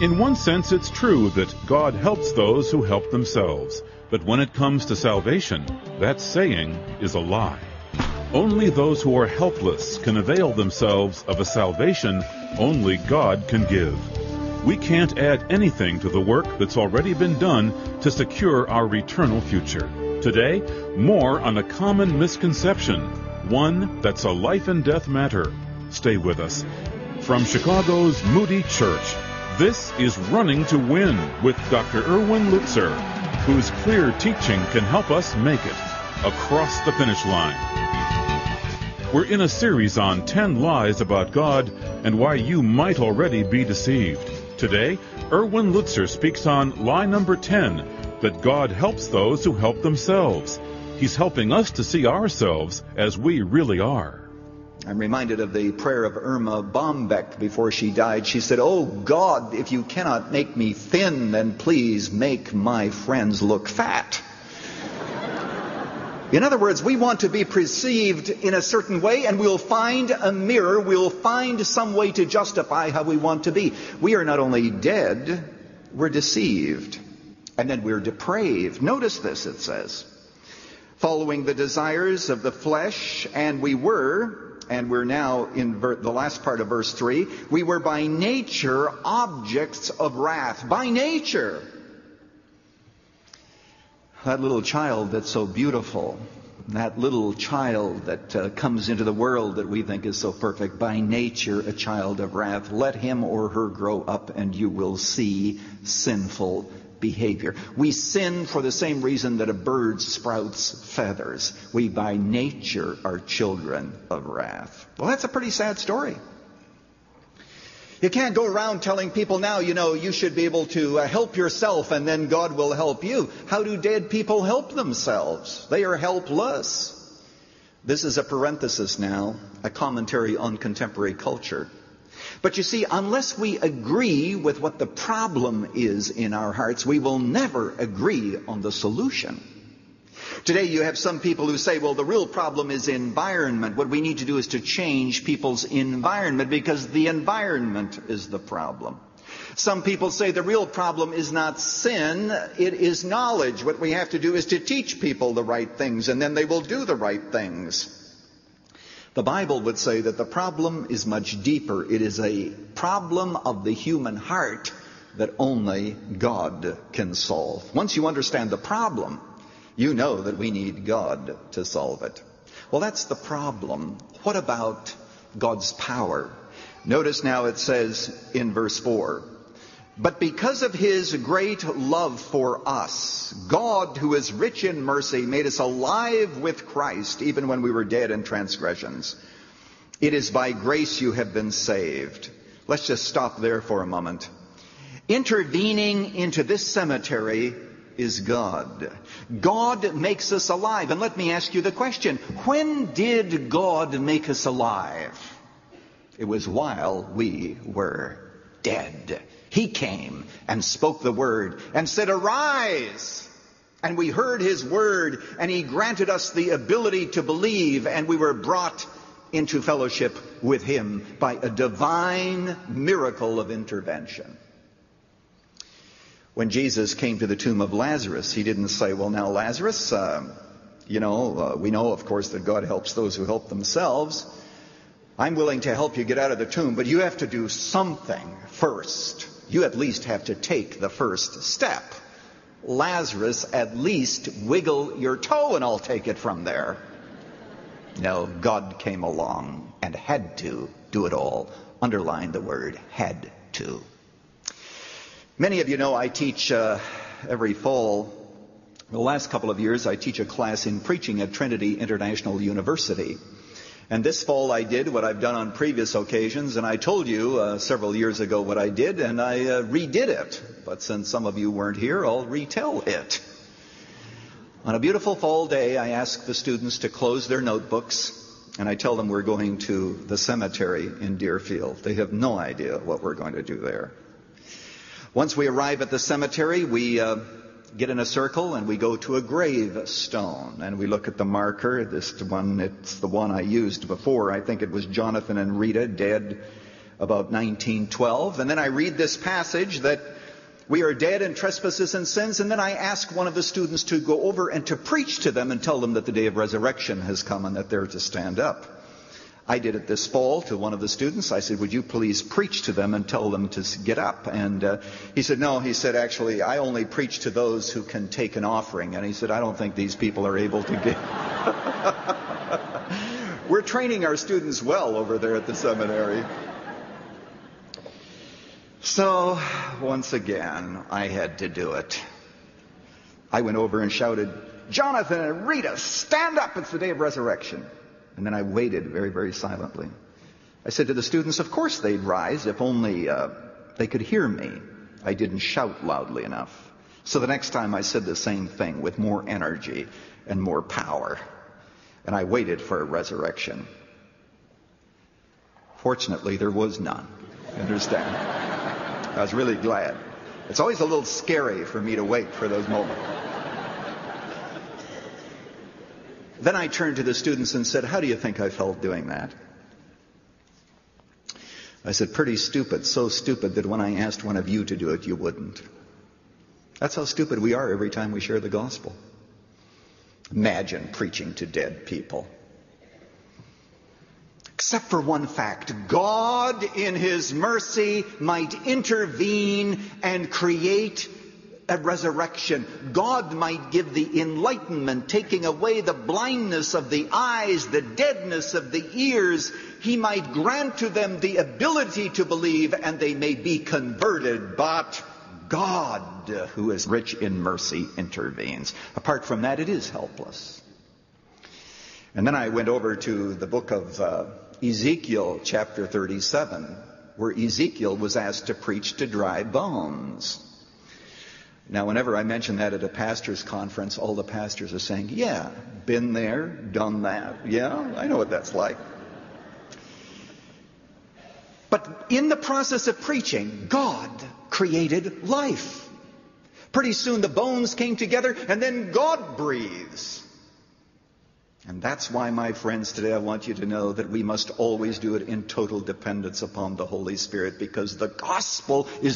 In one sense, it's true that God helps those who help themselves. But when it comes to salvation, that saying is a lie. Only those who are helpless can avail themselves of a salvation only God can give. We can't add anything to the work that's already been done to secure our eternal future. Today, more on a common misconception, one that's a life and death matter. Stay with us. From Chicago's Moody Church, this is Running to Win with Dr. Erwin Lutzer, whose clear teaching can help us make it across the finish line. We're in a series on 10 lies about God and why you might already be deceived. Today, Erwin Lutzer speaks on lie number 10, that God helps those who help themselves. He's helping us to see ourselves as we really are. I'm reminded of the prayer of Irma Bombeck before she died. She said, "Oh God, if you cannot make me thin, then please make my friends look fat." In other words, we want to be perceived in a certain way, and we'll find a mirror, we'll find some way to justify how we want to be. We are not only dead, we're deceived. And then we're depraved. Notice this, it says, following the desires of the flesh, and we're now in the last part of verse 3, we were by nature objects of wrath. By nature. That little child that's so beautiful, that little child that comes into the world that we think is so perfect, by nature a child of wrath. Let him or her grow up and you will see sinful behavior. We sin for the same reason that a bird sprouts feathers. We by nature are children of wrath. Well, that's a pretty sad story. You can't go around telling people now, you should be able to help yourself and then God will help you. How do dead people help themselves? They are helpless. This is a parenthesis now, a commentary on contemporary culture. But you see, unless we agree with what the problem is in our hearts, we will never agree on the solution. Today you have some people who say, well, the real problem is environment. What we need to do is to change people's environment because the environment is the problem. Some people say the real problem is not sin, it is knowledge. What we have to do is to teach people the right things, and then they will do the right things. The Bible would say that the problem is much deeper. It is a problem of the human heart that only God can solve. Once you understand the problem, you know that we need God to solve it. Well, that's the problem. What about God's power? Notice now it says in verse 4, but because of his great love for us, God, who is rich in mercy, made us alive with Christ, even when we were dead in transgressions. It is by grace you have been saved. Let's just stop there for a moment. Intervening into this cemetery is God. God makes us alive. And let me ask you the question, when did God make us alive? It was while we were dead. He came and spoke the word and said, arise. And we heard his word and he granted us the ability to believe, and we were brought into fellowship with him by a divine miracle of intervention. When Jesus came to the tomb of Lazarus, he didn't say, well, now Lazarus, we know, of course, that God helps those who help themselves. I'm willing to help you get out of the tomb, but you have to do something first. You at least have to take the first step. Lazarus, at least wiggle your toe and I'll take it from there. No, God came along and had to do it all. Underline the word had to. Many of you know I teach every fall. The last couple of years I teach a class in preaching at Trinity International University. And this fall I did what I've done on previous occasions, and I told you several years ago what I did, and I redid it. But since some of you weren't here, I'll retell it. On a beautiful fall day, I ask the students to close their notebooks, and I tell them we're going to the cemetery in Deerfield. They have no idea what we're going to do there. Once we arrive at the cemetery, we get in a circle and we go to a gravestone and we look at the marker. It's the one I used before. I think it was Jonathan and Rita, dead about 1912. And then I read this passage that we are dead in trespasses and sins, and then I ask one of the students to go over and to preach to them and tell them that the day of resurrection has come and that they're to stand up. I did it this fall to one of the students. I said, would you please preach to them and tell them to get up? And he said, no. He said, actually, I only preach to those who can take an offering. And he said, I don't think these people are able to give. We're training our students well over there at the seminary. So, once again, I had to do it. I went over and shouted, Jonathan and Rita, stand up, it's the day of resurrection. And then I waited very, very silently. I said to the students, of course they'd rise if only they could hear me. I didn't shout loudly enough. So the next time I said the same thing with more energy and more power. And I waited for a resurrection. Fortunately, there was none. Understand? I was really glad. It's always a little scary for me to wait for those moments. Then I turned to the students and said, how do you think I felt doing that? I said, pretty stupid, so stupid that when I asked one of you to do it, you wouldn't. That's how stupid we are every time we share the gospel. Imagine preaching to dead people. Except for one fact, God in His mercy might intervene and create a resurrection. God might give the enlightenment, taking away the blindness of the eyes, the deadness of the ears. He might grant to them the ability to believe, and they may be converted. But God, who is rich in mercy, intervenes. Apart from that, it is helpless. And then I went over to the book of Ezekiel chapter 37, where Ezekiel was asked to preach to dry bones. Now, whenever I mention that at a pastor's conference, all the pastors are saying, yeah, been there, done that. Yeah, I know what that's like. But in the process of preaching, God created life. Pretty soon the bones came together, and then God breathes. And that's why, my friends, today I want you to know that we must always do it in total dependence upon the Holy Spirit, because the gospel is